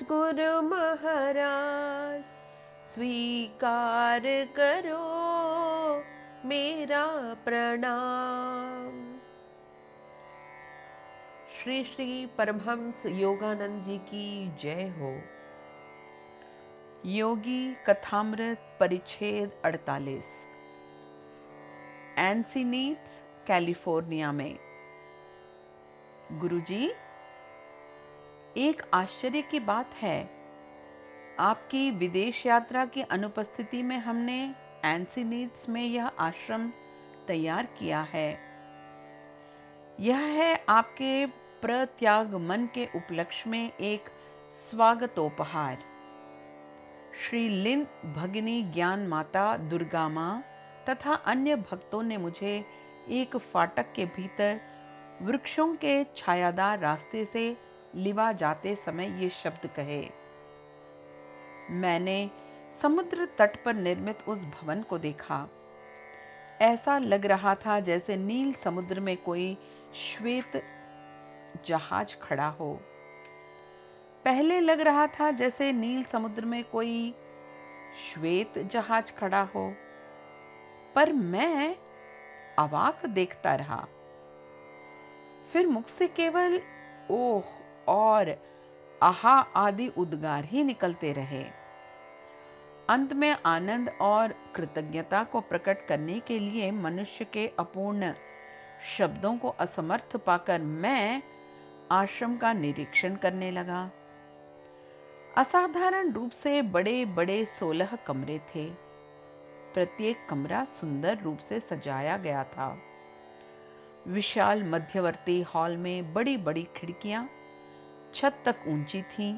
गुरु महाराज, स्वीकार करो मेरा प्रणाम। श्री श्री परमहंस योगानंद जी की जय हो। योगी कथामृत परिच्छेद 48। एंसिनीट्स, कैलिफोर्निया में। गुरुजी, एक आश्चर्य की बात है, आपकी विदेश यात्रा की अनुपस्थिति में हमने एंसिनीट्स में यह आश्रम तैयार किया है। यह है आपके प्रत्यागमन के उपलक्ष्य में एक स्वागतोपहार। श्री लिन भगिनी ज्ञान माता, दुर्गा माँ तथा अन्य भक्तों ने मुझे एक फाटक के भीतर वृक्षों के छायादार रास्ते से लिवा जाते समय ये शब्द कहे। मैंने समुद्र तट पर निर्मित उस भवन को देखा। ऐसा लग रहा था जैसे नील समुद्र में कोई श्वेत जहाज खड़ा हो। पहले लग रहा था जैसे नील समुद्र में कोई श्वेत जहाज खड़ा हो, पर मैं अवाक देखता रहा। फिर मुख से केवल ओह और आहा आदि उद्गार ही निकलते रहे। अंत में आनंद और कृतज्ञता को प्रकट करने के लिए मनुष्य के अपूर्ण शब्दों को असमर्थ पाकर मैं आश्रम का निरीक्षण करने लगा। असाधारण रूप से बड़े बड़े 16 कमरे थे। प्रत्येक कमरा सुंदर रूप से सजाया गया था। विशाल मध्यवर्ती हॉल में बड़ी बड़ी खिड़कियां छत तक ऊंची थीं,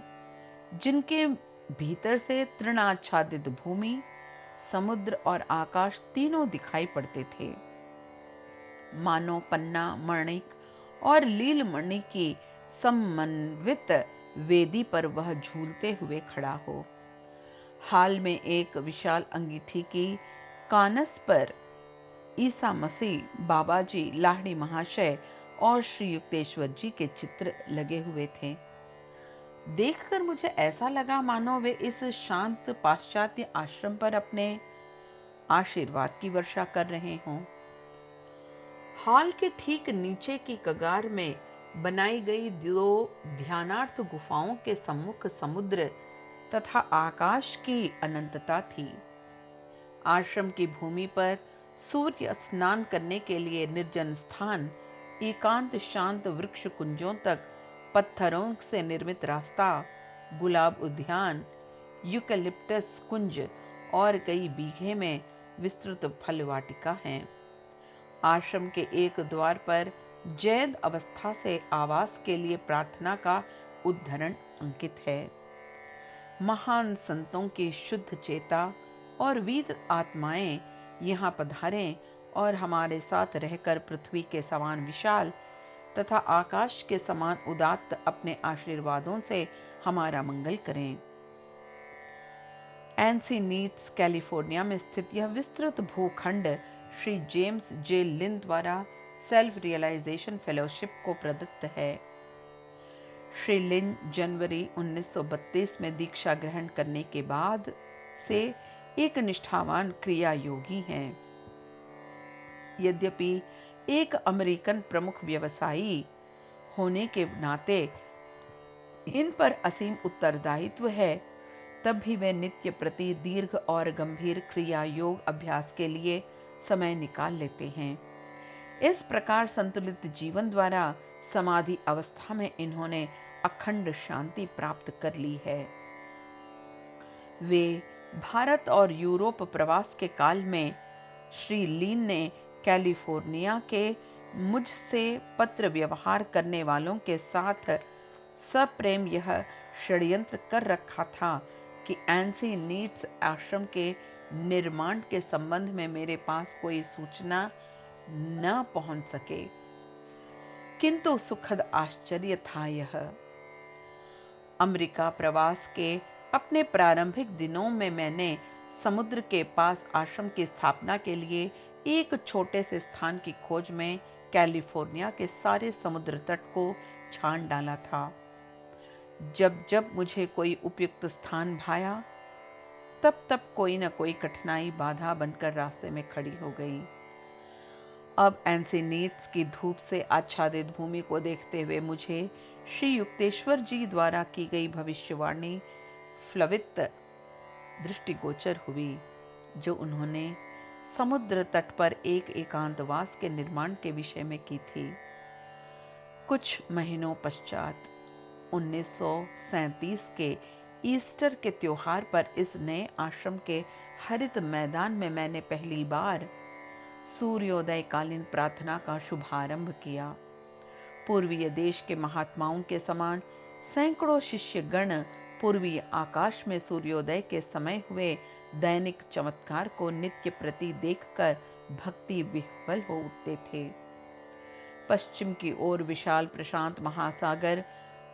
जिनके भीतर से तृणाच्छादित भूमि, समुद्र और आकाश तीनों दिखाई पड़ते थे। मानो पन्ना, मणिक और लीलमणि की समन्वित वेदी पर वह झूलते हुए खड़ा हो। हाल में एक विशाल अंगीठी की कानस पर ईसा मसीह, बाबा जी, लाहिड़ी महाशय और श्री युक्तेश्वर जी के चित्र लगे हुए थे। देखकर मुझे ऐसा लगा मानो वे इस शांत पाश्चात्य आश्रम पर अपने आशीर्वाद की वर्षा कर रहे हों। हॉल के ठीक नीचे की कगार में बनाई गई 2 ध्यानार्थ गुफाओं के सम्मुख समुद्र तथा आकाश की अनंतता थी। आश्रम की भूमि पर सूर्य स्नान करने के लिए निर्जन स्थान, एकांत शांत वृक्ष कुंजों तक पत्थरों से निर्मित रास्ता, गुलाब उद्यान, यूकलिप्टस कुंज और कई बीघे में विस्तृत फल वाटिका हैं। आश्रम के एक द्वार पर जैद अवस्था से आवास के लिए प्रार्थना का उद्धरण अंकित है। महान संतों की शुद्ध चेता और वीर आत्माएं यहाँ पधारें और हमारे साथ रहकर पृथ्वी के समान विशाल तथा आकाश के समान उदात्त अपने आशीर्वादों से हमारा मंगल करें। एंसिनीट्स, कैलिफोर्निया में स्थित यह विस्तृत भूखंड श्री जेम्स जे लिन द्वारा सेल्फ रियलाइजेशन फेलोशिप को प्रदत्त है। श्री लिन जनवरी 1932 में दीक्षा ग्रहण करने के बाद से एक निष्ठावान क्रिया योगी हैं। यद्यपि एक अमेरिकन प्रमुख व्यवसायी होने के नाते इन पर असीम उत्तरदायित्व है, तब भी वे नित्य प्रति दीर्घ और गंभीर क्रिया योग अभ्यास के लिए समय निकाल लेते हैं। इस प्रकार संतुलित जीवन द्वारा समाधि अवस्था में इन्होंने अखंड शांति प्राप्त कर ली है। वे भारत और यूरोप प्रवास के काल में श्री लीन ने कैलिफोर्निया के मुझसे पत्र व्यवहार करने वालों के साथ सप्रेम यह षड्यंत्र कर रखा था कि एंसिनीट्स आश्रम के निर्माण के संबंध में मेरे पास कोई सूचना न पहुंच सके। किंतु सुखद आश्चर्य था यह। अमेरिका प्रवास के अपने प्रारंभिक दिनों में मैंने समुद्र के पास आश्रम की स्थापना के लिए एक छोटे से स्थान की खोज में कैलिफोर्निया के सारे समुद्र तट को छान डाला था। जब जब मुझे कोई उपयुक्त स्थान भाया, तब तब कोई न कोई कठिनाई बाधा बनकर रास्ते में खड़ी हो गई। अब एंसिनीट्स की धूप से आच्छादित भूमि को देखते हुए मुझे श्री युक्तेश्वर जी द्वारा की गई भविष्यवाणी फ्लवित दृष्टिगोचर हुई, जो उन्होंने समुद्र तट पर एक एकांतवास के निर्माण के विषय में की थी। कुछ महीनों पश्चात 1937 के ईस्टर के त्योहार पर इस नए आश्रम के हरित मैदान में मैंने पहली बार सूर्योदय कालीन प्रार्थना का शुभारंभ किया। पूर्वीय देश के महात्माओं के समान सैकड़ों शिष्यगण पूर्वीय आकाश में सूर्योदय के समय हुए दैनिक चमत्कार को नित्य प्रति देखकर भक्ति विह्वल हो उठते थे। पश्चिम की ओर विशाल प्रशांत महासागर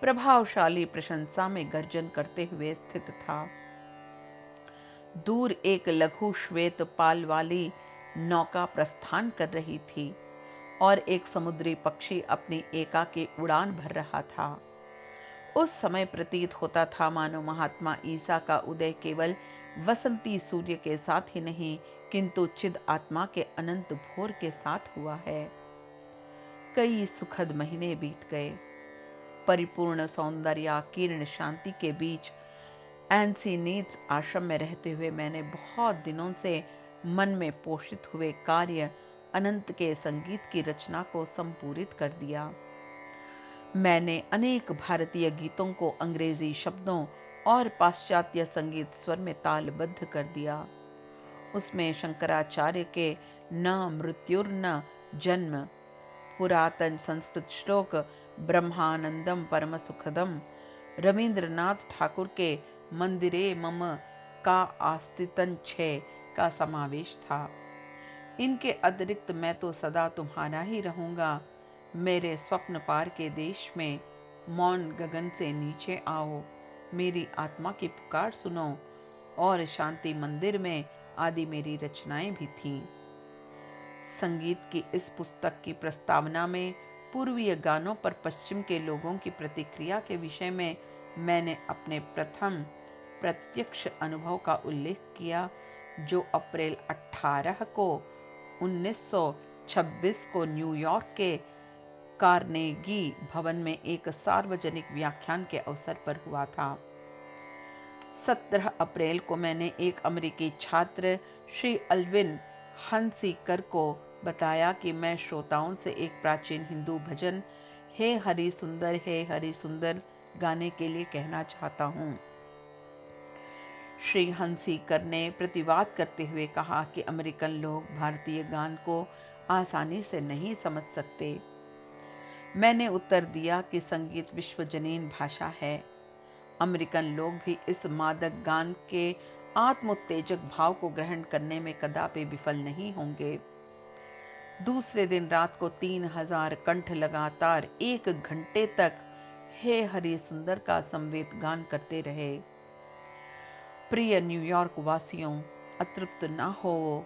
प्रभावशाली प्रशंसा में गर्जन करते हुए स्थित था। दूर एक लघु श्वेत पाल वाली नौका प्रस्थान कर रही थी और एक समुद्री पक्षी अपनी एकाकी उड़ान भर रहा था। उस समय प्रतीत होता था मानो महात्मा ईसा का उदय केवल वसंती सूर्य के साथ ही नहीं, किंतु चिद आत्मा के अनंत भोर के साथ हुआ है। कई सुखद महीने बीत गए। परिपूर्ण सौंदर्य कीर्ण शांति के बीच एंसिनीट्स आश्रम में रहते हुए मैंने बहुत दिनों से मन में पोषित हुए कार्य अनंत के संगीत की रचना को संपूरित कर दिया। मैंने अनेक भारतीय गीतों को अंग्रेजी शब्दों और पाश्चात्य संगीत स्वर में तालबद्ध कर दिया। उसमें शंकराचार्य के न मृत्युर्न जन्म, पुरातन संस्कृत श्लोक ब्रह्मानंदम परम सुखदम, रवींद्रनाथ ठाकुर के मंदिरे मम का आस्तितन छे का समावेश था। इनके अतिरिक्त मैं तो सदा तुम्हारा ही रहूंगा, मेरे स्वप्न पार के देश में, मौन गगन से नीचे आओ, मेरी आत्मा की पुकार सुनो, और शांति मंदिर में आदि मेरी रचनाएं भी थीं। संगीत की इस पुस्तक की प्रस्तावना में पूर्वीय गानों पर पश्चिम के लोगों की प्रतिक्रिया के विषय में मैंने अपने प्रथम प्रत्यक्ष अनुभव का उल्लेख किया, जो अप्रैल 18 को 1926 को न्यूयॉर्क के कार्नेगी भवन में एक सार्वजनिक व्याख्यान के अवसर पर हुआ था। 17 अप्रैल को मैंने एक अमेरिकी छात्र श्री अल्विन हंसीकर को बताया कि मैं श्रोताओं से एक प्राचीन हिंदू भजन हे हरि सुंदर गाने के लिए कहना चाहता हूँ। श्री हंसीकर ने प्रतिवाद करते हुए कहा कि अमेरिकन लोग भारतीय गान को आसानी से नहीं समझ सकते। मैंने उत्तर दिया कि संगीत विश्वजनीन भाषा है। अमेरिकन लोग भी इस मादक गान के आत्मोत्तेजक भाव को ग्रहण करने में कदापि विफल नहीं होंगे। दूसरे दिन रात को 3000 कंठ लगातार 1 घंटे तक हे हरि सुंदर का संवेद गान करते रहे। प्रिय न्यूयॉर्क वासियों, अतृप्त न हो,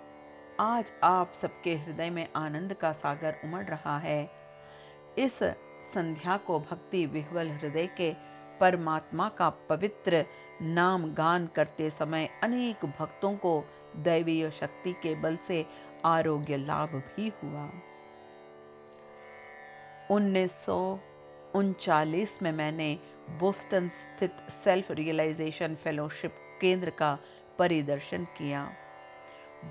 आज आप सबके हृदय में आनंद का सागर उमड़ रहा है। इस संध्या को भक्ति विह्वल हृदय के परमात्मा का पवित्र नाम गान करते समय अनेक भक्तों को दैवीय शक्ति के बल से आरोग्य लाभ भी हुआ। 1939 में मैंने बोस्टन स्थित सेल्फ रियलाइजेशन फेलोशिप केंद्र का परिदर्शन किया।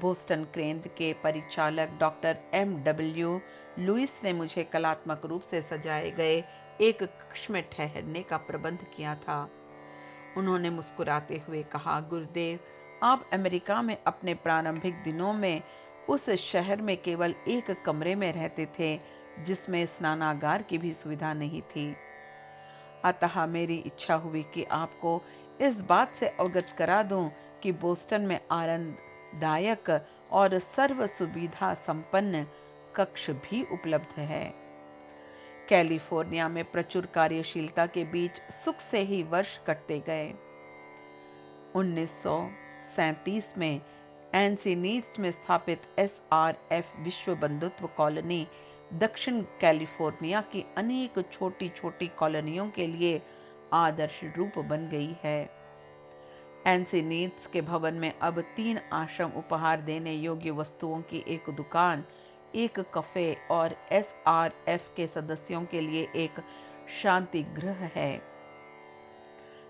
बोस्टन केंद्र के परिचालक डॉक्टर M.W. लुइस ने मुझे कलात्मक रूप से सजाए गए एक कक्ष में ठहरने का प्रबंध किया था। उन्होंने मुस्कुराते हुए कहा, गुरुदेव, आप अमेरिका में अपने प्रारंभिक दिनों में उस शहर में केवल एक कमरे में रहते थे जिसमें स्नानागार की भी सुविधा नहीं थी। अतः मेरी इच्छा हुई कि आपको इस बात से अवगत करा दूं कि बोस्टन में आरामदायक और सर्व सुविधा संपन्न कक्ष भी उपलब्ध है। कैलिफोर्निया में प्रचुर कार्यशीलता के बीच सुख से ही वर्ष कटते गए। 1937 में एंसिनीट्स में स्थापित SRF विश्व बंधुत्व कॉलोनी दक्षिण कैलिफोर्निया की अनेक छोटी छोटी कॉलोनियों के लिए आदर्श रूप बन गई है। एंसिनीड्स के भवन में अब 3 आश्रम उपहार देने योग्य वस्तुओं की एक दुकान, एक कफे और SRF के सदस्यों के लिए एक शांति गृह है।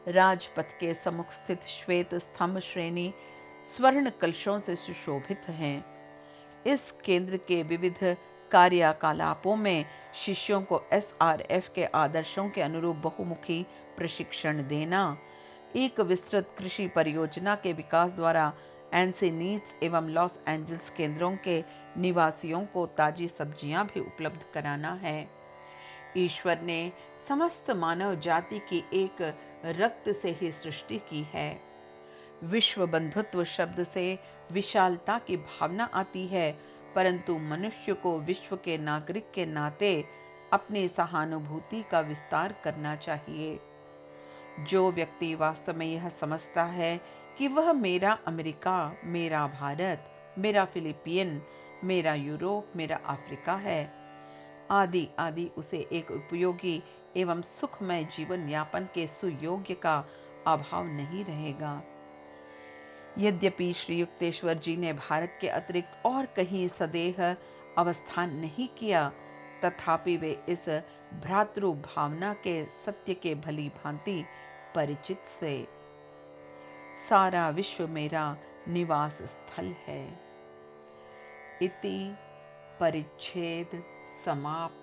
राजपथ के सम्मुख स्थित श्वेत स्तंभ श्रेणी स्वर्ण कलशों से सुशोभित हैं। इस केंद्र के विविध कार्यकलापों में शिष्यों को SRF के आदर्शों के अनुरूप बहुमुखी प्रशिक्षण देना, एक विस्तृत कृषि परियोजना के विकास द्वारा एंसिनीड्स एवं लॉस एंजल्स केंद्रों के निवासियों को ताजी सब्जियां भी उपलब्ध कराना है। ईश्वर ने समस्त मानव जाति की एक रक्त से ही सृष्टि की है। विश्व बंधुत्व शब्द से विशालता की भावना आती है, परंतु मनुष्य को विश्व के नागरिक के नाते अपनी सहानुभूति का विस्तार करना चाहिए। जो व्यक्ति वास्तव में यह समझता है कि वह मेरा अमेरिका, मेरा भारत, मेरा फिलिपियन, मेरा यूरोप, मेरा अफ्रीका है, आदि आदि, उसे एक उपयोगी एवं सुखमय जीवन यापन के सुयोग्य का अभाव नहीं रहेगा। यद्यपि श्री युक्तेश्वर जी ने भारत के अतिरिक्त और कहीं सदेह अवस्थान नहीं किया, तथापि वे इस भ्रातृ भावना के सत्य के भली भांति परिचित से। सारा विश्व मेरा निवास स्थल है। इति परिच्छेद समाप्त।